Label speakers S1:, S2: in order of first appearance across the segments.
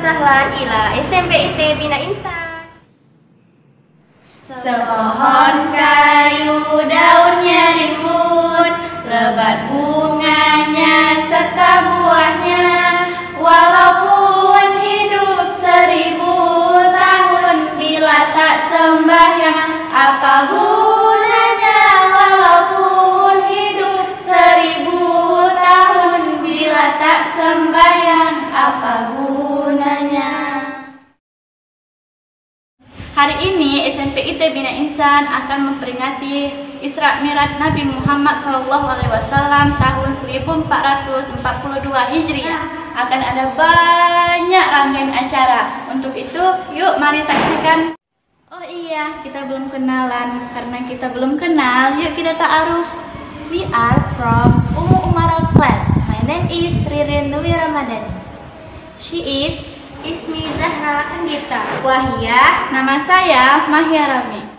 S1: sahlan ila SMP IT Bina Insan. Sepohon kayu daunnya rimbun, lebat bunganya serta buahnya. Walaupun hidup 1000 tahun, bila tak sembahyang apa gunanya? Walaupun hidup 1000 tahun, bila tak sembahyang apa gunanya? Hari ini SMP IT Bina Insan akan memperingati Isra Mi'raj Nabi Muhammad SAW tahun 1442 Hijriah. Akan ada banyak rangkaian acara. Untuk itu, yuk mari saksikan. Oh iya, kita belum kenalan. Karena kita belum kenal, yuk kita ta'aruf. We are from Umar class. My name is Ririn Dwi Ramadan. She is Ismi Zahra Anggita. Wahia, nama saya Mahya Rami.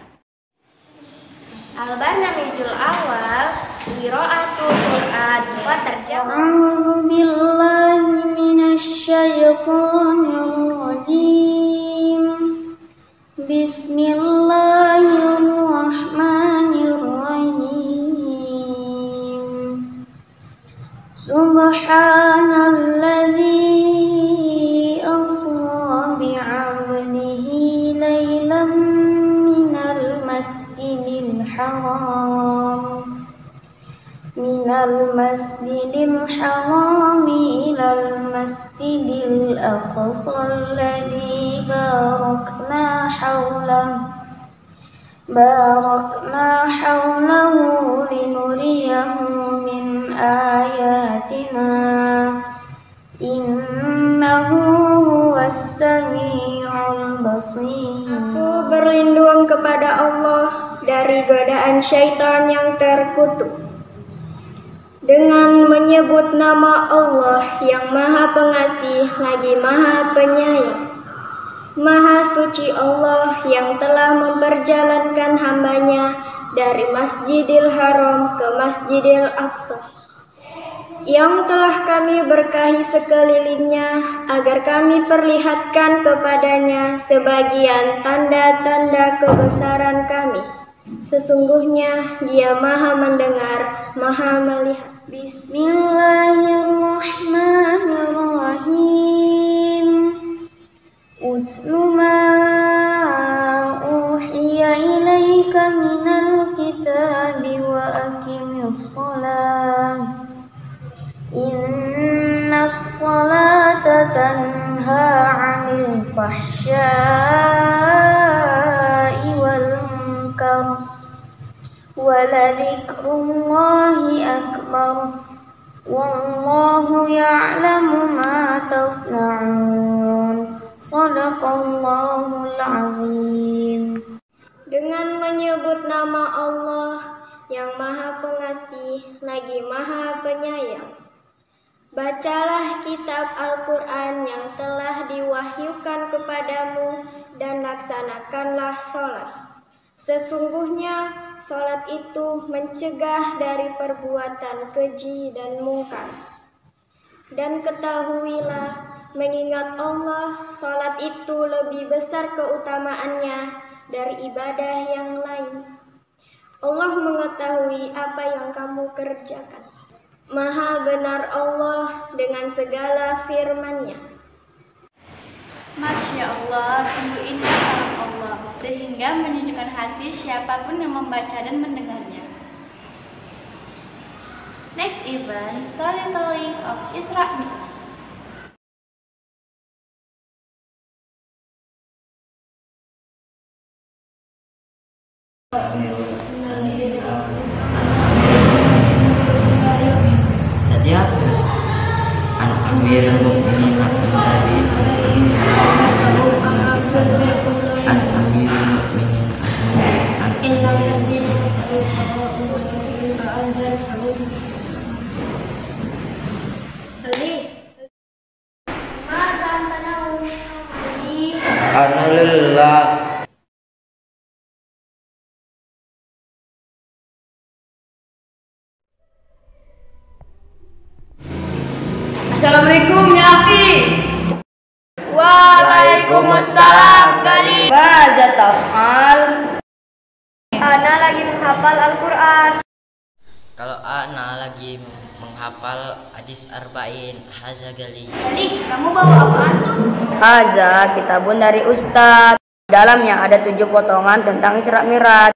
S1: Al-Barnamijul awal qiraatul Qur'an wa tarjamah.
S2: A'udzu billahi minasy syaithanir rajim. Bismillahirrahmanirrahim. Subhanalladzi asra bi'abdihi laylan minal masjidil haram ilal masjidil aqsa alladzi barakna hawlahu linuriyahu min ayatina innahu huwas sami'ul basir. Aku berlindung kepada Allah dari godaan syaitan yang terkutuk dengan menyebut nama Allah yang Maha Pengasih lagi Maha Penyayang. Maha suci Allah yang telah memperjalankan hambanya dari Masjidil Haram ke Masjidil Aqsa, yang telah kami berkahi sekelilingnya agar kami perlihatkan kepadanya sebagian tanda-tanda kebesaran kami. Sesungguhnya Dia Maha mendengar, Maha melihat. Bismillahirrahmanirrahim. Utlu ma uhiya ilaika minal kitabi wa aqimis shalah. Innas salata tanha 'anil fahsya'i wal munkar. Waladzikrullahi akbar. Wallahu ya'lamu ma tasna'un. Shadaqallahul azim. Dengan menyebut nama Allah yang Maha Pengasih lagi Maha Penyayang, bacalah kitab Al-Quran yang telah diwahyukan kepadamu dan laksanakanlah sholat. Sesungguhnya sholat itu mencegah dari perbuatan keji dan mungkar. Dan ketahuilah, mengingat Allah, sholat itu lebih besar keutamaannya dari ibadah yang lain. Allah mengetahui apa yang kamu kerjakan. Maha benar Allah dengan segala firman-Nya.
S1: Masya Allah, sungguh indah kalam Allah, sehingga menyejukkan hati siapapun yang membaca dan mendengarnya. Next event, storytelling of Isra Mi'raj.
S3: Tadi apa? Amirul Mukminin Alhamdulillah.
S1: Assalamualaikum ya akhi.
S2: Wah.
S3: menghafal hadis arba'in haza gali.
S1: Gali, kamu bawa apaan tuh?
S4: Haza kitabun dari Ustadz. Dalamnya ada 7 potongan tentang Isra Mi'raj.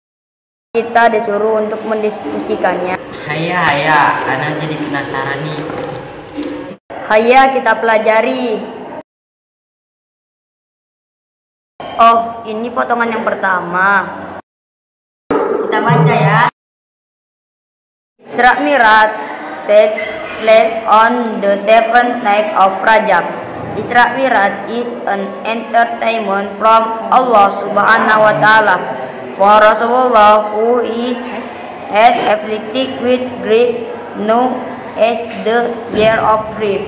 S4: Kita disuruh untuk mendiskusikannya.
S3: Haya, anak jadi penasaran nih.
S4: Haya kita pelajari. Oh, ini potongan yang pertama. Kita baca ya. Isra Mi'raj takes place on the 7th night of Rajab. Isra Mi'raj is an entertainment from Allah Subhanahu wa Ta'ala for Rasulullah who has afflicted with grief, known as the year of grief.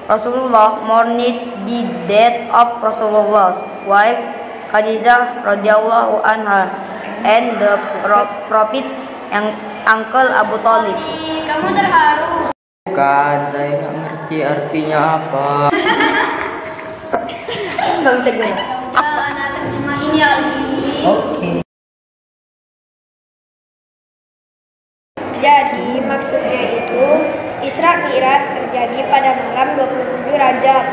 S4: Rasulullah mourned the death of Rasulullah's wife Khadijah radhiyallahu anha and the Prophet's uncle Abu Thalib.
S1: Kamu terharu.
S3: Bukan, saya nggak ngerti artinya apa.
S4: Nggak bisa gue.
S1: Nah, terjemahin ya, Ali.
S3: Oke.
S2: Jadi maksudnya itu Isra Mi'raj terjadi pada malam 27 Rajab.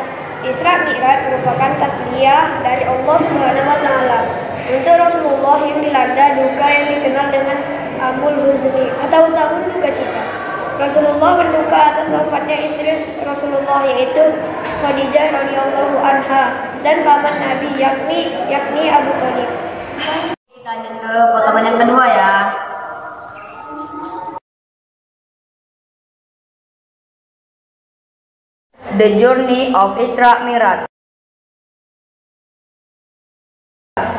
S2: Isra Mi'raj merupakan tasliyah dari Allah Subhanahu wa Ta'ala untuk Rasulullah yang dilanda duka yang dikenal dengan Amul Huzni atau tahun duka cita. Rasulullah berduka atas wafatnya istri Rasulullah yaitu Khadijah radhiyallahu anha dan paman Nabi yakni Abu Thalib.
S4: Kita lanjut ke potongan yang kedua ya. The journey of Isra Mi'raj.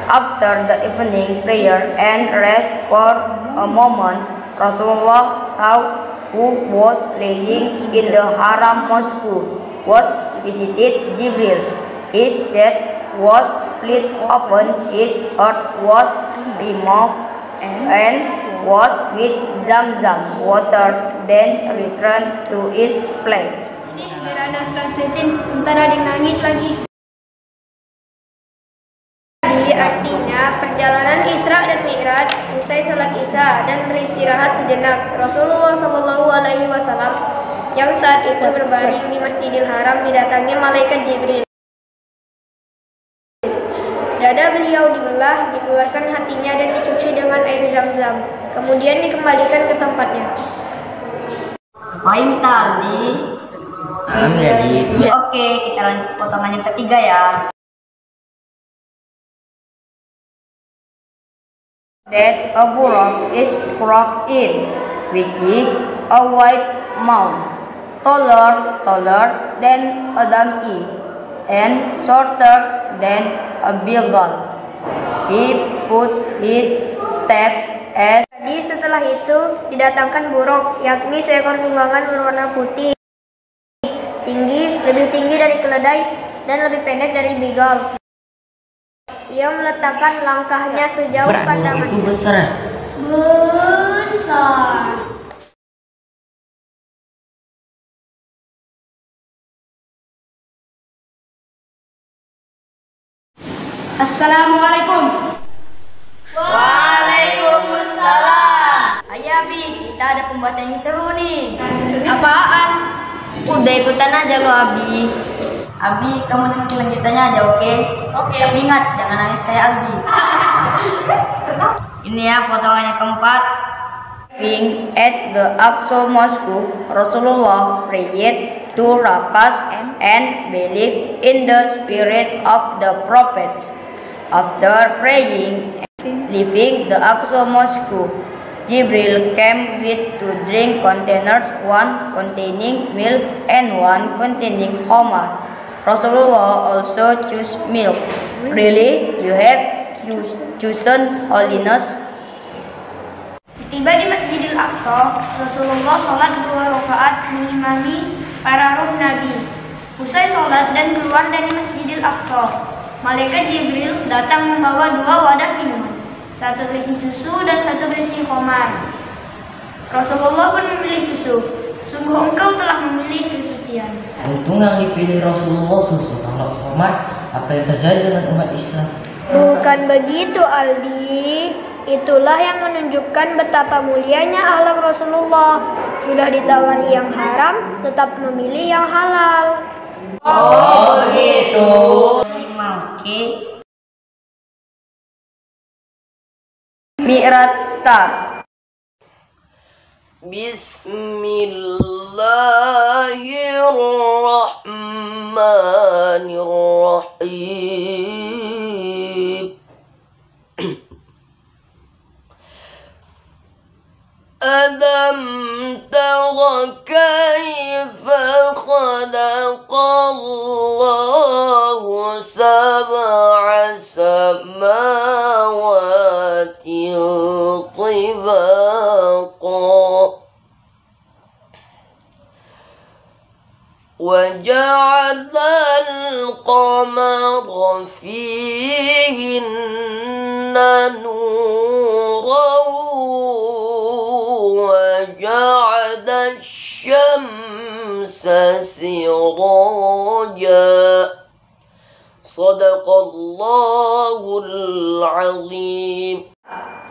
S4: After the evening prayer and rest for a moment, Rasulullah saw who was laying in the Haram Mosque was visited Jibril. His chest was split open, his heart was removed and was with Zamzam water, then returned to its place.
S1: Biar ada translating, ntar ada yang nangis lagi.
S2: Jadi artinya perjalanan Isra dan Mi'raj usai sholat Isya dan beristirahat sejenak. Rasulullah Shallallahu Alaihi Wasallam yang saat itu berbaring di Masjidil Haram didatangi malaikat Jibril. Dada beliau dibelah, dikeluarkan hatinya dan dicuci dengan air Zam-Zam. Kemudian dikembalikan ke tempatnya.
S4: Fahim tadi. Oke, kita lanjut potongan yang ketiga ya. That a buraq is cropped in, which is a white mount, taller than a donkey, and shorter than a beagle. He puts his steps as.
S2: Jadi setelah itu didatangkan buruk, yakni seekor tunggangan berwarna putih, lebih tinggi dari keledai dan lebih pendek dari beagle. Ia meletakkan langkahnya sejauh pandangan.
S3: Itu besar.
S1: Besar. Assalamualaikum.
S4: Waalaikumsalam. Ayo Abi, kita ada pembahasan yang seru nih.
S1: Apaan?
S4: Udah ikutan aja lo Abi. Abi, kamu dengar kelanjutannya aja, oke?
S1: Oke.
S4: Tapi ingat, jangan nangis kayak Aldi. Ini ya potongan yang keempat. Being at the Aqsa Mosque, Rasulullah prayed 2 rakats and believed in the spirit of the prophets. After praying and leaving the Aqsa Mosque, Jibril came with 2 drink containers, one containing milk and one containing khamar. Rasulullah also chose milk. Really, you have chosen holiness?
S1: Tiba di Masjidil Aqsa, Rasulullah sholat 2 rakaat mengimami para ruh Nabi. Usai sholat dan keluar dari Masjidil Aqsa, malaikat Jibril datang membawa 2 wadah minuman, satu berisi susu dan satu berisi khamar. Rasulullah pun memilih susu. Sungguh engkau telah memilih kesucian.
S3: Untung yang dipilih Rasulullah susu. Kalau khamar, apa yang terjadi dengan umat Islam?
S2: Bukan begitu Aldi. Itulah yang menunjukkan betapa mulianya akhlak Rasulullah. sudah ditawari yang haram, tetap memilih yang halal.
S3: Oh begitu.
S4: Oke. Mi'raj start.
S5: Bismillahirrahmanirrahim. Alam tara kaifa khalaqallahu sab'a samawati tibaqa وجعل القمر فيهن نورا وجعل الشمس سراجا صدق الله العظيم.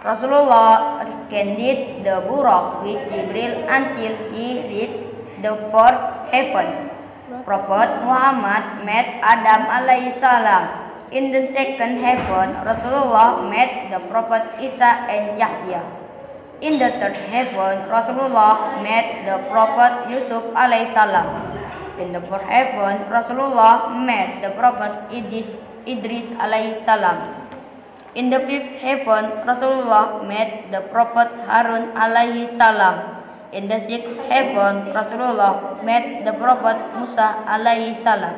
S4: Rasulullah ascended the Buraq with Jibril until he reached the first heaven. Prophet Muhammad met Adam alaihi salam. In the second heaven, Rasulullah met the Prophet Isa and Yahya. In the third heaven, Rasulullah met the Prophet Yusuf alaihi salam. In the fourth heaven, Rasulullah met the Prophet Idris alaihi salam. In the fifth heaven, Rasulullah met the Prophet Harun alaihi salam. In the sixth heaven, Rasulullah met the Prophet Musa alaihi salam.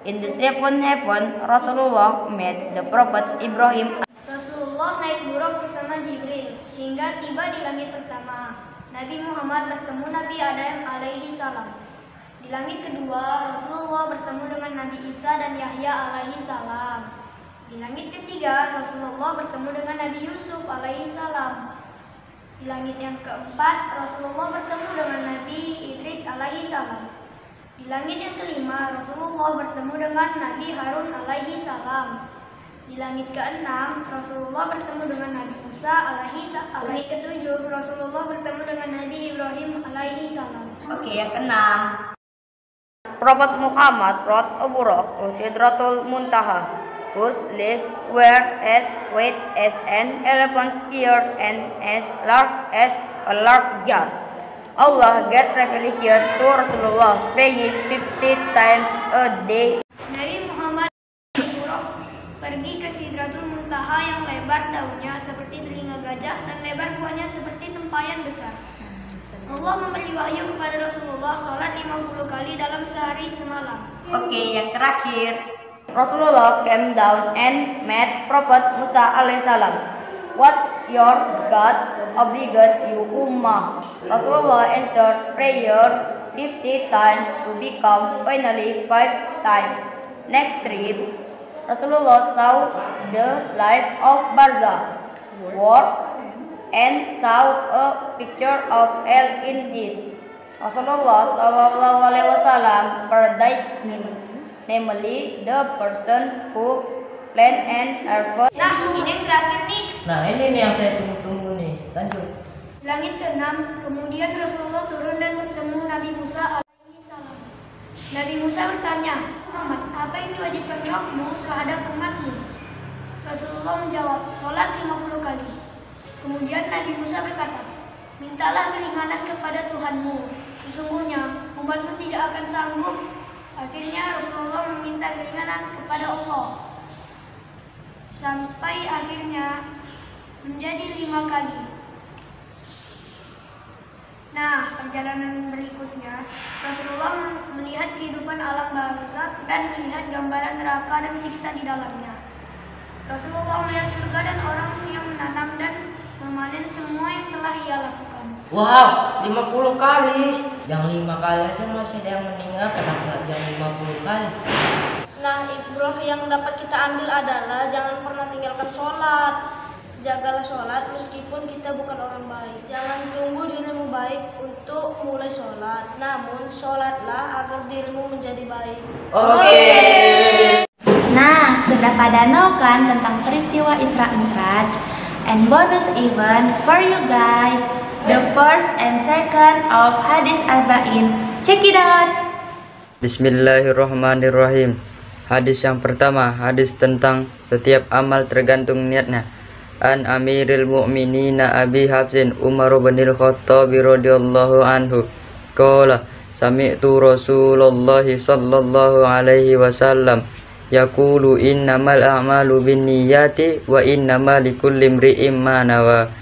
S4: In the seventh heaven, Rasulullah met the Prophet Ibrahim.
S2: Rasulullah naik buruk bersama Jibril hingga tiba di langit pertama. Nabi Muhammad bertemu Nabi Adam alaihi salam. Di langit kedua, Rasulullah bertemu dengan Nabi Isa dan Yahya alaihi salam. Di langit ketiga, Rasulullah bertemu dengan Nabi Yusuf alaihi salam. Di langit yang keempat, Rasulullah bertemu dengan Nabi Idris alaihi salam. Di langit yang kelima, Rasulullah bertemu dengan Nabi Harun alaihi salam. Di langit keenam, Rasulullah bertemu dengan Nabi Musa alaihi salam. Di langit ketujuh, Rasulullah bertemu dengan Nabi Ibrahim alaihi salam.
S4: Oke, yang keenam. Prophet Muhammad rode a buraq to Sidratul Muntaha, whose leaves were as wide as an elephant's ear and as large as a large jar. Allah gave revelation to Rasulullah praying 50 times a day.
S2: Nabi Muhammad pergi ke Sidratul Muntaha yang lebar daunnya seperti telinga gajah dan lebar buahnya seperti tempayan besar. Allah memberi wahyu kepada Rasulullah salat 50 kali dalam sehari semalam.
S4: Oke, yang terakhir. Rasulullah came down and met Prophet Musa alaihissalam. What your God obligates you ummah? Rasulullah answered prayer 50 times to become finally 5 times. Next trip, Rasulullah saw the life of Barzakh world and saw a picture of hell indeed. Rasulullah sallallahu alaihi wasallam paradise namely the person who plan and harvest.
S2: Nah, ini yang terakhir nih.
S3: Nah ini nih yang saya tunggu-tunggu nih. Lanjut.
S2: Langit ke-6, kemudian Rasulullah turun dan bertemu Nabi Musa alaihi salam. Nabi Musa bertanya, Muhammad, apa yang diwajibkan Rabbmu terhadap umatmu? Rasulullah menjawab, sholat 50 kali. Kemudian Nabi Musa berkata, mintalah keringanan kepada Tuhanmu. Sesungguhnya umatmu tidak akan sanggup. Akhirnya Rasulullah meminta keringanan kepada Allah. Sampai akhirnya menjadi 5 kali. Nah, perjalanan berikutnya, Rasulullah melihat kehidupan alam barzakh dan melihat gambaran neraka dan siksa di dalamnya. Rasulullah melihat surga dan orang yang menanam dan memanen semua yang telah ia lakukan.
S3: Wow, 50 kali. Yang 5 kali aja masih ada yang meninggal, kenapa lagi yang 50 kali?
S1: Nah, ibrah yang dapat kita ambil adalah jangan pernah tinggalkan sholat. Jagalah sholat meskipun kita bukan orang baik. Jangan tunggu dirimu baik untuk mulai sholat. Namun sholatlah agar dirimu menjadi baik.
S3: Oke.
S1: Nah, sudah pada know kan tentang peristiwa Isra Mi'raj and bonus event for you guys. the first and second of Hadis Arba'in. Check it out.
S6: Bismillahirrahmanirrahim. Hadis yang pertama, hadis tentang setiap amal tergantung niatnya. An Amiril Mu'minina Abi Hafsin Umar bin Al-Khattab radhiyallahu anhu qala sami'tu Rasulullah sallallahu alaihi wasallam yaqulu innamal a'malu binniyati wa innamal likulli imri'in ma nawa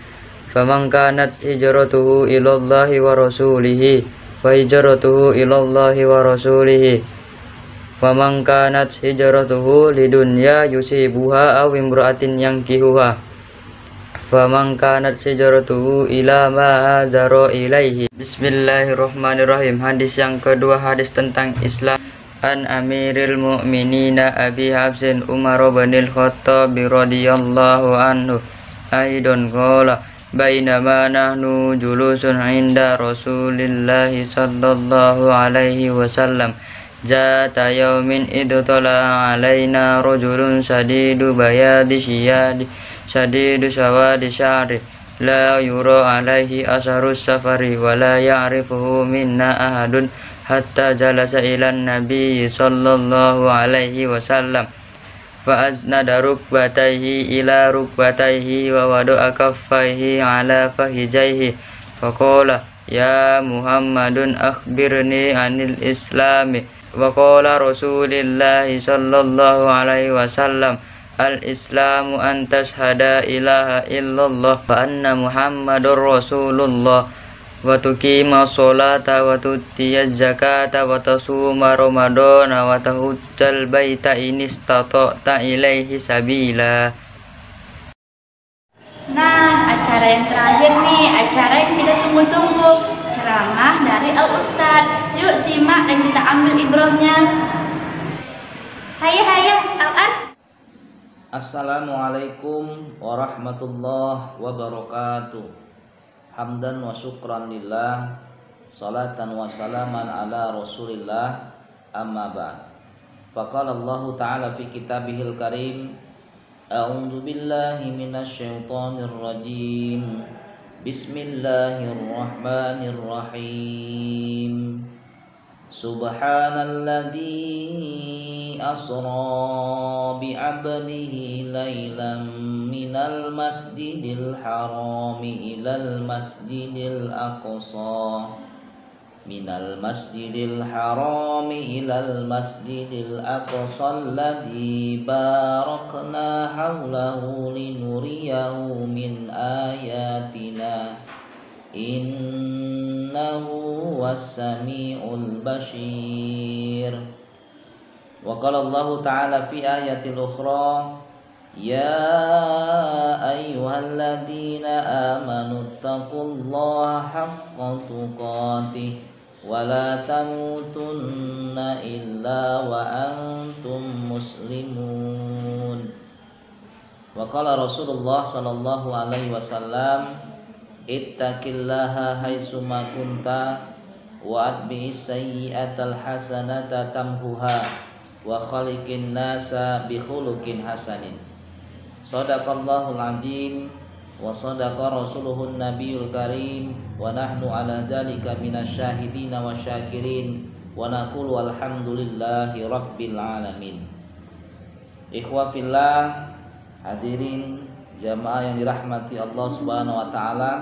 S6: faman kanat hijratuhu ilallahi wa rasulihi wa hijratuhu ilallahi wa rasulihi wa man kanat hijratuhu lidunya yusibuha aw imra'atin yankihuha faman kanat hijratuhu ila ma hajara ilaihi. Bismillahirrahmanirrahim. Hadis yang kedua, hadis tentang Islam. An Amiril Mu'minina Abi Hafsin Umar bin Al-Khattab radhiyallahu anhu aidan qala bainama nahnu julusun inda Rasulillahi sallallahu alaihi wasallam jata yaumin idtala alaina rajulun shadidu bayadi syiyadi shadidu sawadi sya'ri la yura alaihi asharus safari wa la ya'rifuhu minna ahadun hatta jalasa ilan nabi sallallahu alaihi wasallam fa aznada rukbatayhi ila rukbatayhi wa wada'a kaffayhi ala fahijaihi faqala ya Muhammadun akhbirni anil islami wa qala Rasulillahi sallallahu alaihi wasallam al-islamu an tashhada ilaha illallah wa anna Muhammadur Rasulullah wa tuqima sholata wa tutiyaz zakata wa tasuma ramadana wa tahujjal baita in istata'ta ilaihi sabila.
S1: Nah, acara yang terakhir nih, acara yang kita tunggu-tunggu, ceramah dari Al-Ustadz. Yuk simak dan kita ambil ibrohnya. Hayya Al-An.
S7: Assalamualaikum warahmatullahi wabarakatuh. Hamdan wa syukran lillah, salatan wa salaman ala rasulillah, amma ba'd. Faqala Allah ta'ala fi kitabihil karim, a'udzu billahi minasy syaithanir rajim. Bismillahirrahmanirrahim. Subhanalladzi asra bi'abdihi laylan minal masjidil harami ilal masjidil aqsa minal masjidil harami ilal masjidil aqsa alladzi barakna hawlahu linuriyahu min ayatina innahu was-sami'ul bashir. Wa qala Allah ta'ala fi ayatil ukhra ya ayyuhalladzina amanu taqullaha haqqa tuqatih wa la tamutunna illa wa antum muslimun. Wa qala Rasulullah sallallahu alaihi wasallam ittaqillaha haitsuma kunta wa atbi'is sayyi'atal hasanata tamhuha wa khaliqin nasa bi khuluqin hasanin. Shadaqallahul azim wa shadaqa rasuluhun nabiyul karim wa nahnu ala dzalika minasyahidin wa syakirin wa naqulu alhamdulillahi rabbil alamin. Ikhwa fillah, hadirin jamaah yang dirahmati Allah Subhanahu wa taala.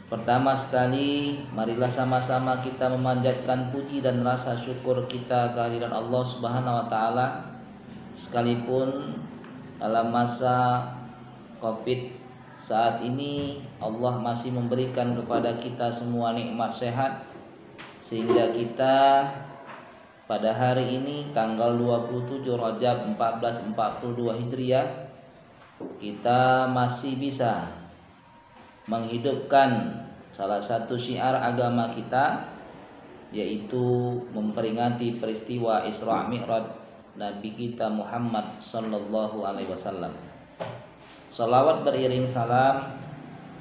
S7: Pertama sekali, marilah sama-sama kita memanjatkan puji dan rasa syukur kita kehadiran Allah Subhanahu wa taala. Sekalipun dalam masa Covid saat ini Allah masih memberikan kepada kita semua nikmat sehat, sehingga kita pada hari ini tanggal 27 Rajab 1442 Hijriah kita masih bisa menghidupkan salah satu syiar agama kita, yaitu memperingati peristiwa Isra Mi'raj Nabi kita Muhammad sallallahu alaihi wasallam. Salawat beriring salam,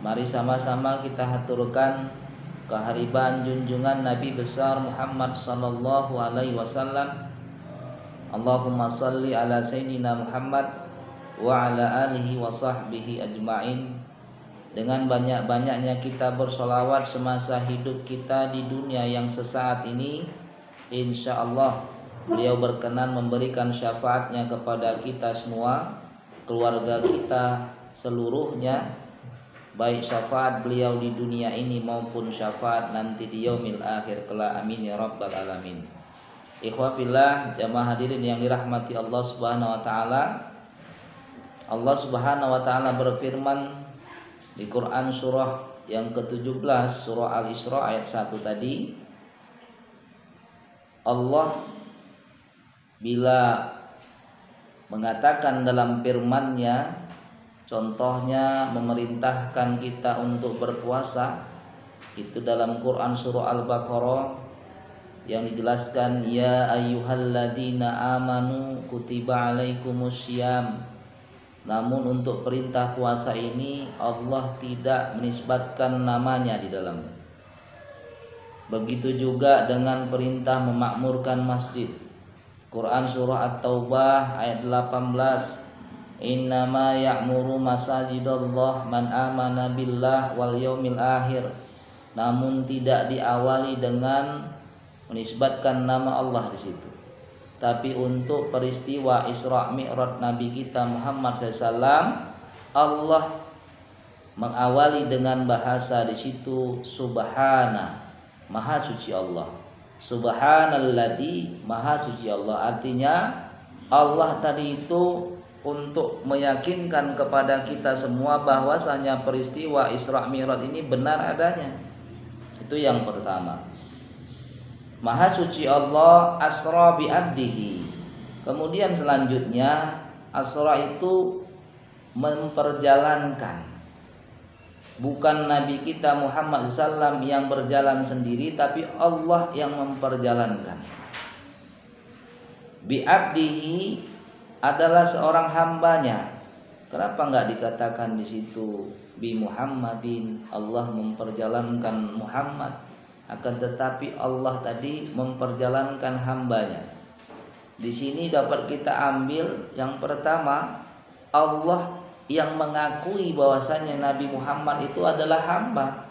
S7: mari sama-sama kita haturkan kehariban junjungan Nabi besar Muhammad sallallahu alaihi wasallam. Allahumma salli ala sayyidina Muhammad wa ala alihi wa sahbihi ajma'in dengan banyak-banyaknya kita bersolawat semasa hidup kita di dunia yang sesaat ini, insya Allah beliau berkenan memberikan syafaatnya kepada kita semua, keluarga kita seluruhnya, baik syafaat beliau di dunia ini maupun syafaat nanti di yaumil akhir kelak. Amin ya rabbal alamin. Ikhwafillah, jamaah hadirin yang dirahmati Allah Subhanahu wa taala. Allah Subhanahu wa taala berfirman di Quran surah yang ke-17, surah Al-Isra ayat 1 tadi. Allah bila mengatakan dalam firman-Nya, contohnya memerintahkan kita untuk berpuasa, itu dalam Quran surah Al-Baqarah yang dijelaskan, ya ayyuhalladzina amanu kutiba alaikumussyiyam. Namun untuk perintah puasa ini Allah tidak menisbatkan namanya di dalamnya. Begitu juga dengan perintah memakmurkan masjid. Quran surah At-Taubah ayat 18. Innama ya'muru masajidallah man amana billah wal yaumil akhir. Namun tidak diawali dengan menisbatkan nama Allah di situ. Tapi untuk peristiwa Isra Mi'raj Nabi kita Muhammad SAW, Allah mengawali dengan bahasa di situ subhana, maha suci Allah. Subhanalladzi, maha suci Allah. Artinya Allah tadi itu untuk meyakinkan kepada kita semua bahwasanya peristiwa Isra Mi'raj ini benar adanya. Itu yang pertama. Maha suci Allah asra bi abdihi. Kemudian selanjutnya asra itu memperjalankan. Bukan Nabi kita Muhammad SAW yang berjalan sendiri, tapi Allah yang memperjalankan. Bi abdihi adalah seorang hambanya. Kenapa enggak dikatakan di situ bi Muhammadin, Allah memperjalankan Muhammad? Akan tetapi Allah tadi memperjalankan hambanya. Di sini dapat kita ambil yang pertama, Allah yang mengakui bahwasanya Nabi Muhammad itu adalah hamba.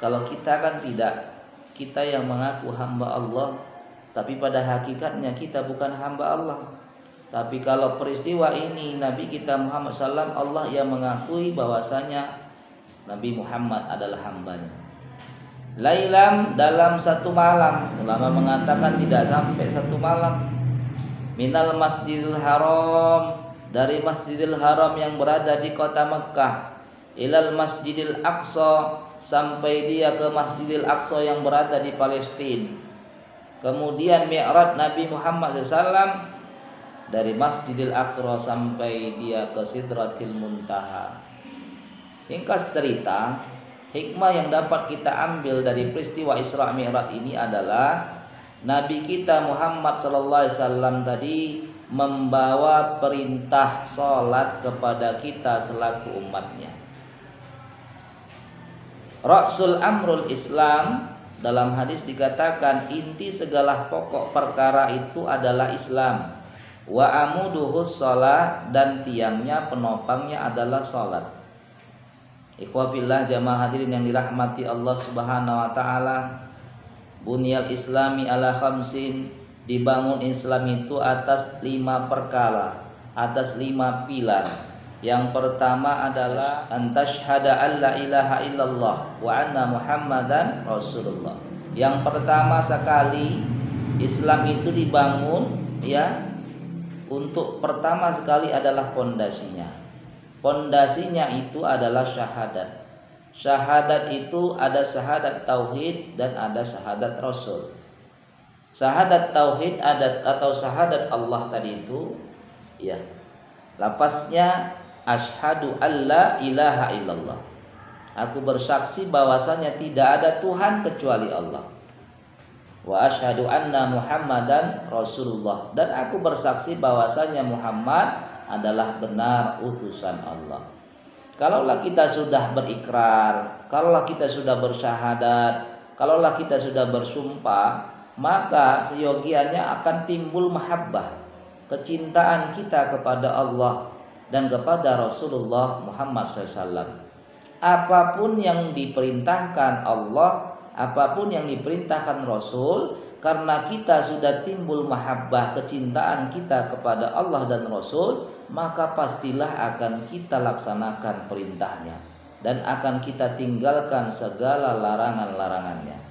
S7: Kalau kita kan tidak, kita yang mengaku hamba Allah, tapi pada hakikatnya kita bukan hamba Allah. Tapi kalau peristiwa ini Nabi kita Muhammad SAW, Allah yang mengakui bahwasanya Nabi Muhammad adalah hambanya. Lailam, dalam satu malam. Ulama mengatakan tidak sampai satu malam. Minal Masjidil Haram, dari Masjidil Haram yang berada di kota Mekah, ilal Masjidil Aqsa, sampai dia ke Masjidil Aqsa yang berada di Palestina. Kemudian Mi'raj Nabi Muhammad SAW dari Masjidil Aqsa sampai dia ke Sidratil Muntaha. Ringkas cerita, hikmah yang dapat kita ambil dari peristiwa Isra Mi'raj ini adalah Nabi kita Muhammad sallallahu alaihi wasallam tadi membawa perintah salat kepada kita selaku umatnya. Ra'sul amrul Islam, dalam hadis dikatakan inti segala pokok perkara itu adalah Islam. Wa amuduhus shalah, dan tiangnya penopangnya adalah salat. Ikhwafillah, jamaah hadirin yang dirahmati Allah Subhanahu wa taala, bunyal islami ala khamsin, dibangun Islam itu atas 5 perkara, atas 5 pilar. Yang pertama adalah antashhada alla ilaha illallah wa anna muhammadan rasulullah. Yang pertama sekali Islam itu dibangun ya, untuk pertama sekali adalah pondasinya. Pondasinya itu adalah syahadat. Syahadat itu ada syahadat tauhid dan ada syahadat rasul. Syahadat tauhid atau syahadat Allah tadi itu ya, lafaznya asyhadu alla ilaha illallah. Aku bersaksi bahwasanya tidak ada Tuhan kecuali Allah. Wa asyhadu anna muhammadan rasulullah, dan aku bersaksi bahwasanya Muhammad adalah benar utusan Allah. Kalaulah kita sudah berikrar, kalaulah kita sudah bersyahadat, kalaulah kita sudah bersumpah, maka seyogianya akan timbul mahabbah, kecintaan kita kepada Allah dan kepada Rasulullah Muhammad SAW. apapun yang diperintahkan Allah, apapun yang diperintahkan Rasul, karena kita sudah timbul mahabbah, kecintaan kita kepada Allah dan Rasul, maka pastilah akan kita laksanakan perintahnya dan akan kita tinggalkan segala larangan-larangannya.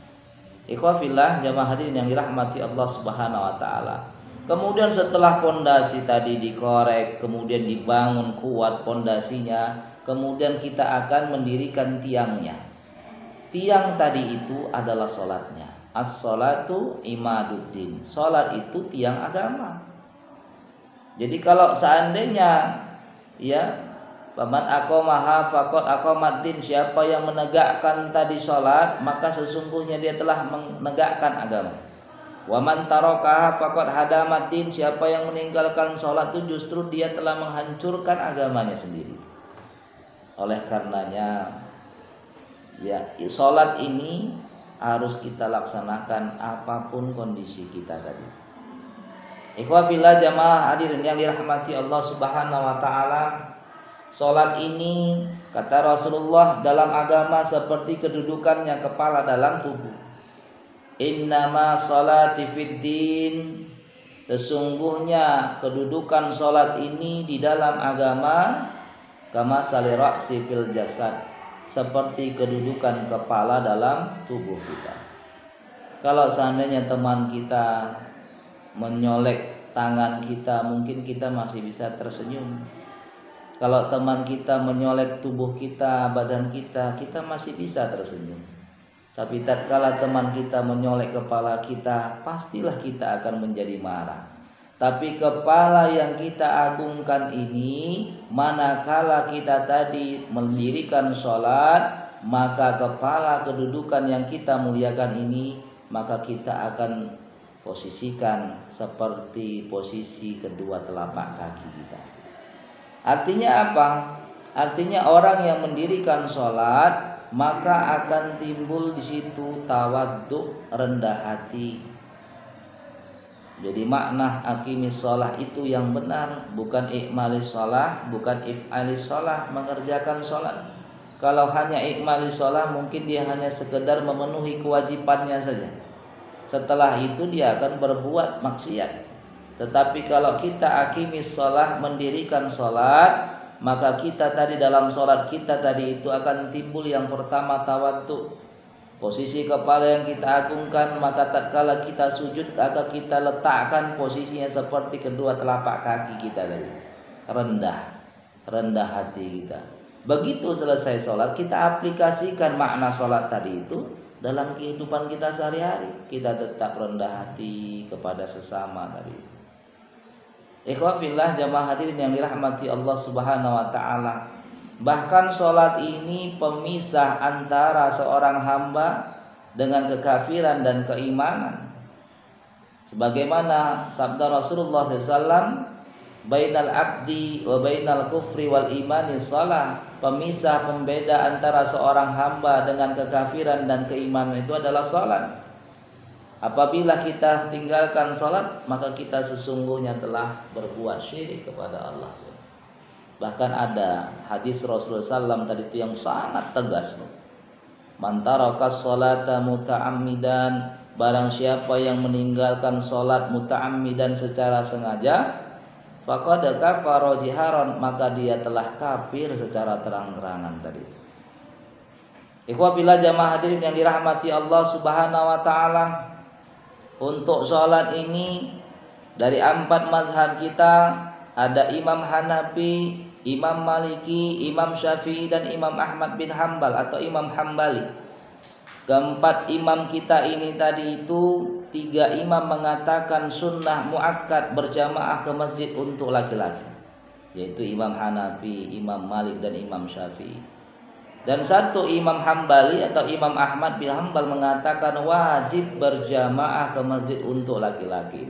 S7: Ikhwafillah, jamaah hadirin yang dirahmati Allah Subhanahu wa taala. Kemudian setelah pondasi tadi dikorek, kemudian dibangun kuat pondasinya, kemudian kita akan mendirikan tiangnya. Tiang tadi itu adalah sholatnya. As-sholatu imaduddin. Sholat itu tiang agama. Jadi kalau seandainya ya, faman aqamaha faqad aqamaddin, siapa yang menegakkan tadi sholat, maka sesungguhnya dia telah menegakkan agama. Wa man tarakaha faqad hadamaddin, siapa yang meninggalkan sholat itu justru dia telah menghancurkan agamanya sendiri. Oleh karenanya ya, sholat ini harus kita laksanakan apapun kondisi kita tadi. Ikhwafillah, jamaah hadirin yang dirahmati Allah Subhanahu wa taala, sholat ini kata Rasulullah dalam agama seperti kedudukannya kepala dalam tubuh. Innama sholati fid din, sesungguhnya kedudukan sholat ini di dalam agama kama sali ra'si fil jasad, seperti kedudukan kepala dalam tubuh kita. Kalau seandainya teman kita menyolek tangan kita, mungkin kita masih bisa tersenyum. Kalau teman kita menyolek tubuh kita, badan kita, kita masih bisa tersenyum. Tapi tatkala teman kita menyolek kepala kita, pastilah kita akan menjadi marah. Tapi kepala yang kita agungkan ini, manakala kita tadi mendirikan sholat, maka kepala kedudukan yang kita muliakan ini, maka kita akan posisikan seperti posisi kedua telapak kaki kita. Artinya apa? Artinya orang yang mendirikan sholat, maka akan timbul di situ tawaddu, rendah hati. Jadi makna aqimis sholah itu yang benar, bukan ikmalis sholah, bukan if'alis sholah, mengerjakan sholat. Kalau hanya ikmalis sholah, mungkin dia hanya sekedar memenuhi kewajibannya saja. Setelah itu dia akan berbuat maksiat. Tetapi kalau kita aqimis sholah, mendirikan sholat, maka kita tadi dalam sholat kita tadi itu akan timbul yang pertama tawaddu, posisi kepala yang kita agungkan, maka tatkala kita sujud akan kita letakkan posisinya seperti kedua telapak kaki kita tadi, rendah hati kita. Begitu selesai sholat, kita aplikasikan makna sholat tadi itu dalam kehidupan kita sehari-hari. Kita tetap rendah hati kepada sesama tadi. Ikhwafillah, jamaah hadirin yang dirahmati Allah Subhanahu wa taala. Bahkan sholat ini pemisah antara seorang hamba dengan kekafiran dan keimanan. Sebagaimana sabda Rasulullah SAW, bainal abdi wa bainal kufri wal imani shalah, pemisah pembeda antara seorang hamba dengan kekafiran dan keimanan itu adalah sholat. Apabila kita tinggalkan sholat, maka kita sesungguhnya telah berbuat syirik kepada Allah. Bahkan ada hadis Rasulullah SAW tadi itu yang sangat tegas. Man tarakas sholata muta'ammidan, barang siapa yang meninggalkan sholat muta'ammidan secara sengaja, faqad kafara jiharan, maka dia telah kafir secara terang-terangan tadi. Ikhwafillah, jamaah hadirin yang dirahmati Allah Subhanahu wa taala. Untuk sholat ini dari 4 mazhab kita ada Imam Hanafi, Imam Maliki, Imam Syafi'i dan Imam Ahmad bin Hambal atau Imam Hambali. Keempat imam kita ini tadi itu, 3 imam mengatakan sunnah muakkad berjamaah ke masjid untuk laki-laki, yaitu Imam Hanafi, Imam Malik dan Imam Syafi'i. Dan 1 Imam Hambali atau Imam Ahmad bin Hambal mengatakan wajib berjamaah ke masjid untuk laki-laki.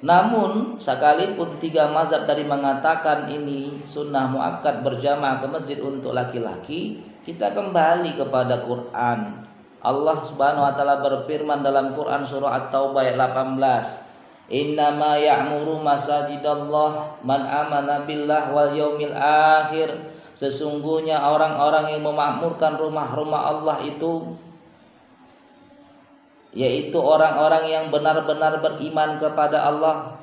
S7: Namun sekalipun 3 mazhab tadi mengatakan ini sunnah muakkad berjamaah ke masjid untuk laki-laki, kita kembali kepada Quran. Allah Subhanahu wa taala berfirman dalam Quran surah At-Taubah ayat 18, innama ya'muru masajidallah man amana billah wal yaumil akhir, Sesungguhnya orang-orang yang memakmurkan rumah-rumah Allah itu yaitu orang-orang yang benar-benar beriman kepada Allah,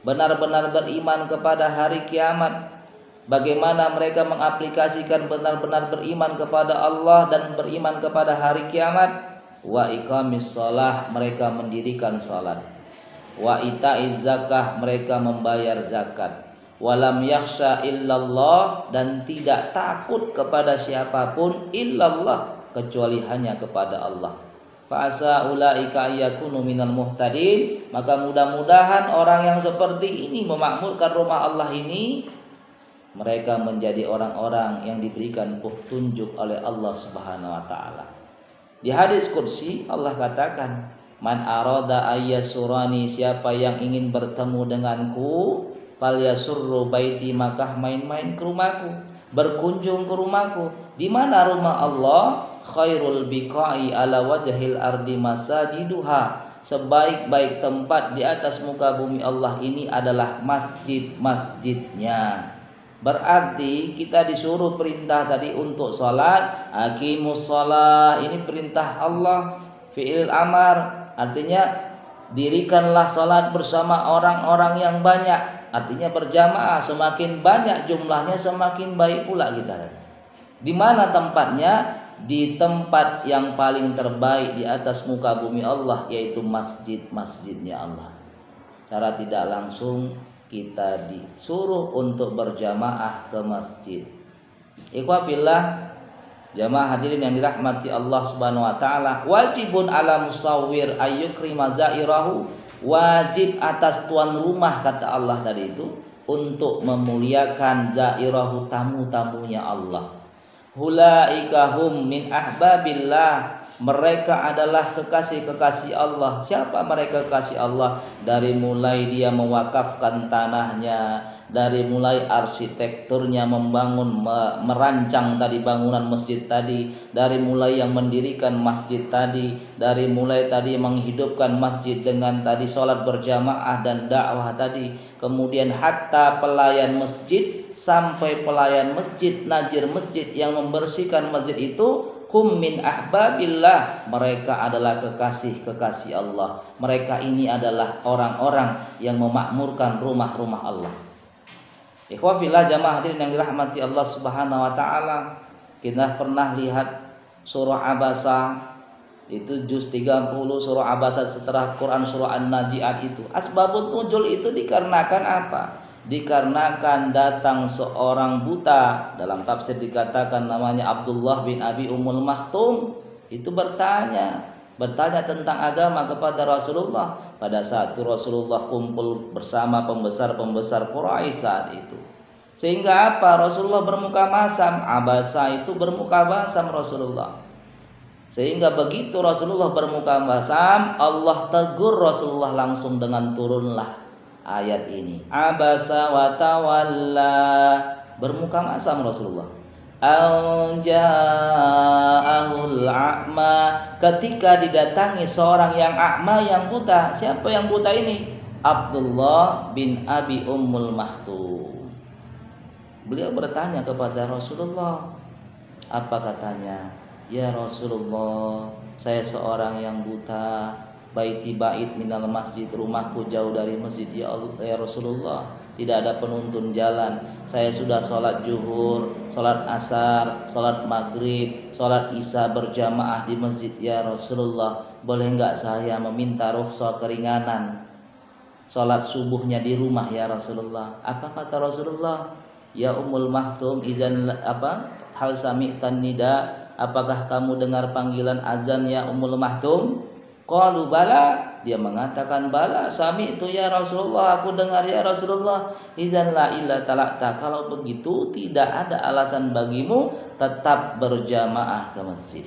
S7: benar-benar beriman kepada hari kiamat. Bagaimana mereka mengaplikasikan benar-benar beriman kepada Allah dan beriman kepada hari kiamat? Wa iqamis shalah, mereka mendirikan salat. Wa itaiz zakah, mereka membayar zakat. Walam yakhsha illallah, dan tidak takut kepada siapapun illallah, kecuali hanya kepada Allah. Fa asa ulaika yakunu minal muhtadin, maka mudah-mudahan orang yang seperti ini memakmurkan rumah Allah ini, mereka menjadi orang-orang yang diberikan petunjuk oleh Allah Subhanahu wa taala. Di hadis qudsi Allah katakan, "Man arada ayyasurani," siapa yang ingin bertemu denganku, falyasurru baiti, maka main-main ke rumahku, berkunjung ke rumahku. Di mana rumah Allah? Khairul biqa'i ala wajhil ardi masajiduha, sebaik-baik tempat di atas muka bumi Allah ini adalah masjid-masjidnya. Berarti kita disuruh perintah tadi untuk salat, aqimus shalah, ini perintah Allah, fi'il amar, artinya dirikanlah salat bersama orang-orang yang banyak. Artinya berjamaah, semakin banyak jumlahnya semakin baik pula kita. Di mana tempatnya? Di tempat yang paling terbaik di atas muka bumi Allah, yaitu masjid-masjidnya Allah. Cara tidak langsung kita disuruh untuk berjamaah ke masjid. Ikhwah fillah, jamaah hadirin yang dirahmati Allah Subhanahu wa taala, wajibun ala musawwir ayyukrima zairahu, wajib atas tuan rumah, kata Allah tadi itu, untuk memuliakan zairahu, tamu-tamunya Allah. Hulaika hum min ahbabillah, mereka adalah kekasih-kekasih Allah. Siapa mereka kekasih Allah? Dari mulai dia mewakafkan tanahnya, dari mulai arsitekturnya, membangun, merancang tadi bangunan masjid tadi, dari mulai yang mendirikan masjid tadi, dari mulai tadi menghidupkan masjid dengan tadi sholat berjamaah dan dakwah tadi, kemudian hatta pelayan masjid, sampai pelayan masjid, najir masjid yang membersihkan masjid itu, hum min ahbabillah, mereka adalah kekasih-kekasih Allah. Mereka ini adalah orang-orang yang memakmurkan rumah-rumah Allah. Ikhwah fillah, jamaah hadirin yang dirahmati Allah Subhanahu wa taala, kita pernah lihat surah Abasa, itu juz 30 surah Abasa setelah Quran surah An-Naji'at itu. Asbabun nuzul itu dikarenakan apa? Dikarenakan datang seorang buta, dalam tafsir dikatakan namanya Abdullah bin Abi Ummul Maktum, itu bertanya tentang agama kepada Rasulullah. Pada saat itu Rasulullah kumpul bersama pembesar-pembesar Quraisy saat itu. Sehingga apa? Rasulullah bermuka masam, Abasa itu bermuka masam Rasulullah. Sehingga begitu Rasulullah bermuka masam, Allah tegur Rasulullah langsung dengan turunlah ayat ini. Abasa wa tawalla, bermuka masam Rasulullah. Al-ja'ahul a'ma, ketika didatangi seorang yang a'ma, yang buta. Siapa yang buta ini? Abdullah bin Abi Ummul Maktum. Beliau bertanya kepada Rasulullah. Apa katanya? Ya Rasulullah, saya seorang yang buta, baiti bait minal masjid, rumahku jauh dari masjid. Ya Allah, ya Rasulullah, tidak ada penuntun jalan. Saya sudah sholat zuhur, sholat asar, sholat maghrib, sholat isya berjamaah di masjid. Ya Rasulullah, boleh enggak saya meminta rukhsah keringanan sholat subuhnya di rumah ya Rasulullah? Apa kata Rasulullah? Ya Ummul Maktum, izan apa? Hal sami'tan nida, apakah kamu dengar panggilan azan ya Ummul Maktum? Qalu bala, dia mengatakan bala, sami itu ya Rasulullah, aku dengar ya Rasulullah. Izan la illa talakta, kalau begitu tidak ada alasan bagimu tetap berjamaah ke masjid.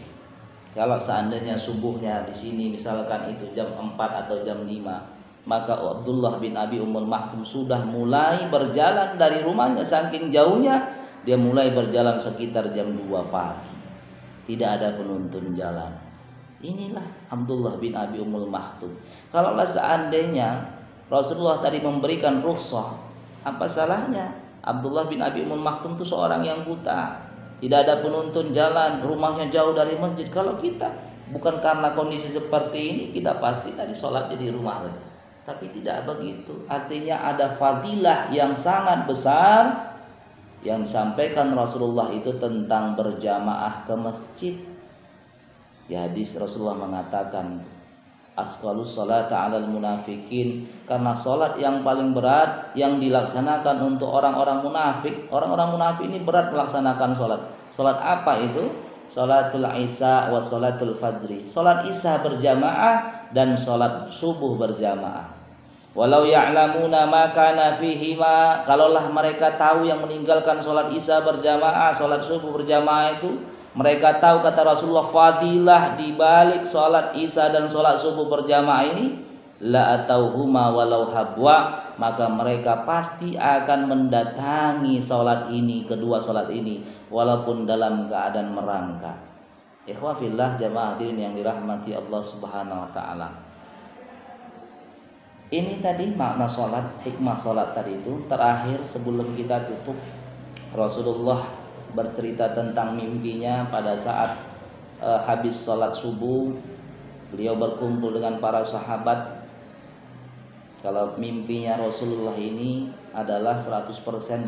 S7: Kalau seandainya subuhnya di sini misalkan itu jam 4 atau jam 5, maka Abdullah bin Abi Ummul Maktum sudah mulai berjalan dari rumahnya, saking jauhnya dia mulai berjalan sekitar jam 2 pagi. Tidak ada penuntun jalan. Inilah Abdullah bin Abi Ummul Maktum. Kalaulah seandainya Rasulullah tadi memberikan rukhsah, apa salahnya? Abdullah bin Abi Umm Maktum itu seorang yang buta, tidak ada penuntun jalan, rumahnya jauh dari masjid. Kalau kita bukan karena kondisi seperti ini, kita pasti tadi sholatnya di rumah saja. Tapi tidak begitu. Artinya ada fadilah yang sangat besar yang disampaikan Rasulullah itu tentang berjamaah ke masjid. Di hadis Rasulullah mengatakan, asqalus salata 'alal munafikin, karena salat yang paling berat yang dilaksanakan untuk orang-orang munafik. Orang-orang munafik ini berat melaksanakan salat. Salat apa itu? Salatul Isya wa salatul Fajri. Salat Isya berjamaah dan salat subuh berjamaah. Walau ya'lamuna ma kana fihima, kalaulah mereka tahu yang meninggalkan salat Isya berjamaah, salat subuh berjamaah itu, mereka tahu, kata Rasulullah, fadilah di balik salat Isya dan salat subuh berjamaah ini, la atauhuma walau habwa, maka mereka pasti akan mendatangi salat ini, kedua salat ini, walaupun dalam keadaan merangkak. Ikhwah fillah, jamaah hadirin yang dirahmati Allah Subhanahu wa taala. Ini tadi makna salat, hikmah salat tadi itu. Terakhir sebelum kita tutup, Rasulullah bercerita tentang mimpinya pada saat habis salat subuh. Beliau berkumpul dengan para sahabat. Kalau mimpinya Rasulullah ini adalah 100%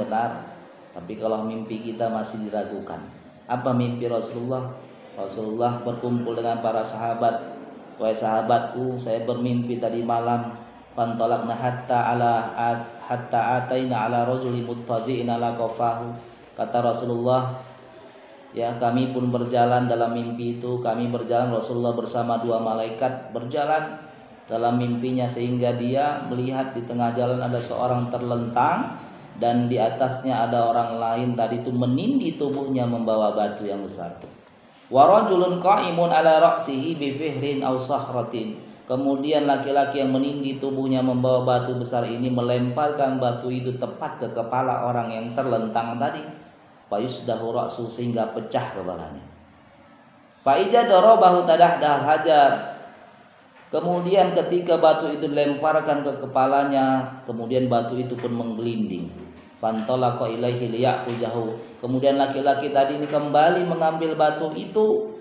S7: benar, tapi kalau mimpi kita masih diragukan. Apa mimpi Rasulullah? Rasulullah berkumpul dengan para sahabat. Wahai sahabatku, saya bermimpi tadi malam. Fantalaqna hatta ataina ala rajulin muttaji'in ala qafahu. Kata Rasulullah, ya, kami pun berjalan dalam mimpi itu. Kami berjalan, Rasulullah bersama dua malaikat berjalan dalam mimpinya, sehingga dia melihat di tengah jalan ada seorang terlentang dan di atasnya ada orang lain tadi itu menindih tubuhnya membawa batu yang besar. Wa rajulun qa'imun ala ra'sihi bi fihrin aw sakhratin. Kemudian laki-laki yang menindih tubuhnya membawa batu besar ini melemparkan batu itu tepat ke kepala orang yang terlentang tadi. Fayusdahu ra'su, sehingga pecah kepalanya. Fa'ija darabahu tadahdahal hajar. Kemudian ketika batu itu dilemparkan ke kepalanya, kemudian batu itu pun menggelinding. Fantalaqa ilaihi liya'khujahu. Kemudian laki-laki tadi ini kembali mengambil batu itu.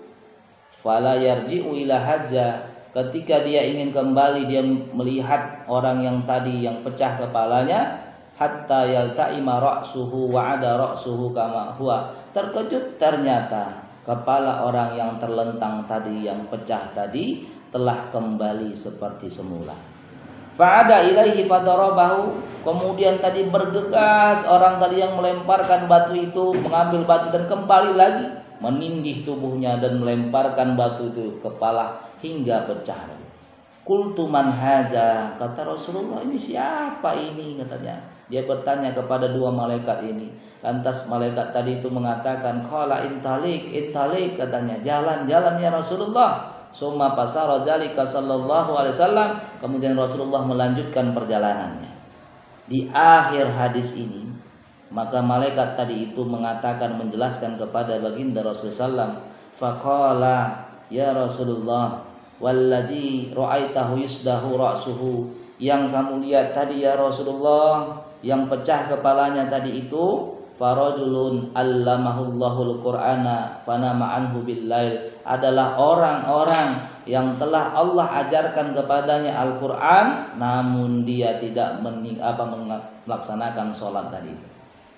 S7: Fala yarji'u ila hajja. Ketika dia ingin kembali, dia melihat orang yang tadi yang pecah kepalanya, hatta yalta'ima ra'suhu wa 'ada ra'suhu kama huwa. Terkejut, ternyata kepala orang yang terlentang tadi, yang pecah tadi, telah kembali seperti semula. Fa'ada ilaihi fadarabahu. Kemudian tadi bergegas orang tadi yang melemparkan batu itu, mengambil batu dan kembali lagi menindih tubuhnya dan melemparkan batu itu kepala hingga pecah. Qultu man haja, kata Rasulullah, ini siapa ini, katanya. Dia bertanya kepada dua malaikat ini. Lantas malaikat tadi itu mengatakan, qala intalik, katanya, jalan ya Rasulullah. Summa pasara dzalika sallallahu alaihi wasallam. Kemudian Rasulullah melanjutkan perjalanannya. Di akhir hadis ini, maka malaikat tadi itu mengatakan, menjelaskan kepada baginda Rasulullah SAW, faqala ya Rasulullah, wallazi ra'aitahu yusdahu ra'suhu, yang kamu lihat tadi ya Rasulullah, yang pecah kepalanya tadi itu, farajulun allamahullahul qur'ana fanama anhu billail, adalah orang-orang yang telah Allah ajarkan kepadanya Al-Qur'an, namun dia tidak melaksanakan sholat tadi itu.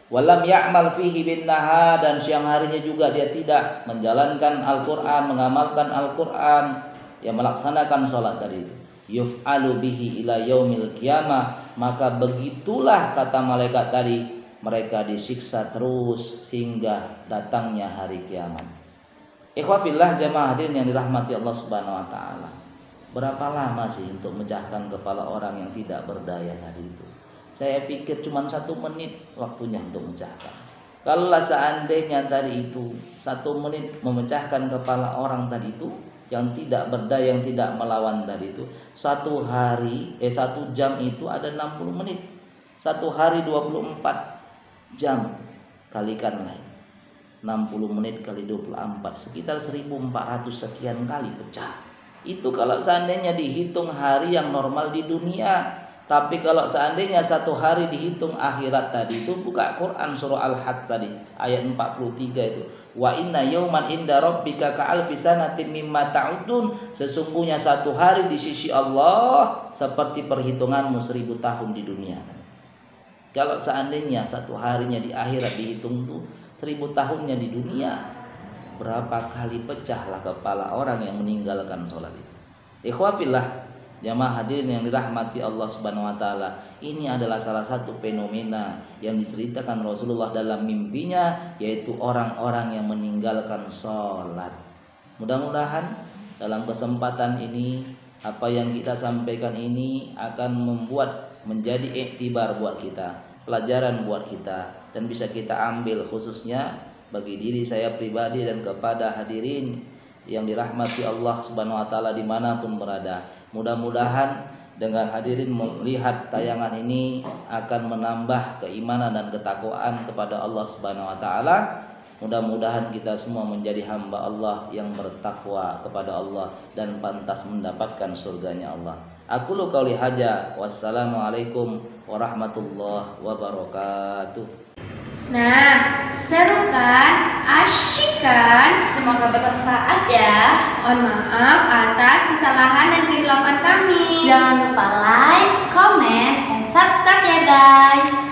S7: Walam ya'mal fihi bin nahar, dan siang harinya juga dia tidak menjalankan Al-Qur'an, mengamalkan Al-Qur'an, yang melaksanakan sholat tadi itu. Yuf'alu bihi ila yaumil qiyamah, maka begitulah kata malaikat tadi, mereka disiksa terus hingga datangnya hari kiamat. Ikhwah fillah, jamaah hadirin yang dirahmati Allah Subhanahu wa taala. Berapa lama sih untuk memecahkan kepala orang yang tidak berdaya tadi itu? Saya pikir cuma 1 menit waktunya untuk memecahkan. Kalau seandainya tadi itu 1 menit memecahkan kepala orang tadi itu yang tidak berdaya, yang tidak melawan tadi itu, 1 jam itu ada 60 menit. 1 hari 24 jam, kalikanlah 60 menit kali 24, sekitar 1400 sekian kali pecah. Itu kalau seandainya dihitung hari yang normal di dunia. Tapi kalau seandainya satu hari dihitung akhirat tadi itu, buka Quran surah Al-Had tadi ayat 43 itu. Wa inna yauman inda rabbika ka'alfi sanatin mimma ta'udun. Sesungguhnya satu hari di sisi Allah seperti perhitunganmu 1000 tahun di dunia. Kalau seandainya satu harinya di akhirat dihitung tuh 1000 tahunnya di dunia, berapa kali pecahlah kepala orang yang meninggalkan sholat itu. Ikhwafillah, jamaah hadirin yang dirahmati Allah Subhanahu wa taala, ini adalah salah satu fenomena yang diceritakan Rasulullah dalam mimpinya, yaitu orang-orang yang meninggalkan sholat. Mudah-mudahan dalam kesempatan ini apa yang kita sampaikan ini akan membuat menjadi iktibar buat kita, pelajaran buat kita, dan bisa kita ambil khususnya bagi diri saya pribadi dan kepada hadirin yang dirahmati Allah Subhanahu wa taala dimanapun berada. Mudah-mudahan dengan hadirin melihat tayangan ini akan menambah keimanan dan ketakwaan kepada Allah Subhanahu wa taala. Mudah-mudahan kita semua menjadi hamba Allah yang bertakwa kepada Allah dan pantas mendapatkan surganya Allah. Aku lu qauli hadza. Wassalamualaikum warahmatullahi wabarakatuh.
S1: Nah, seru kan? Asyik kan? Semoga bermanfaat ya. Mohon maaf atas kesalahan dan kehilafan kami. Jangan lupa like, comment, dan subscribe ya guys.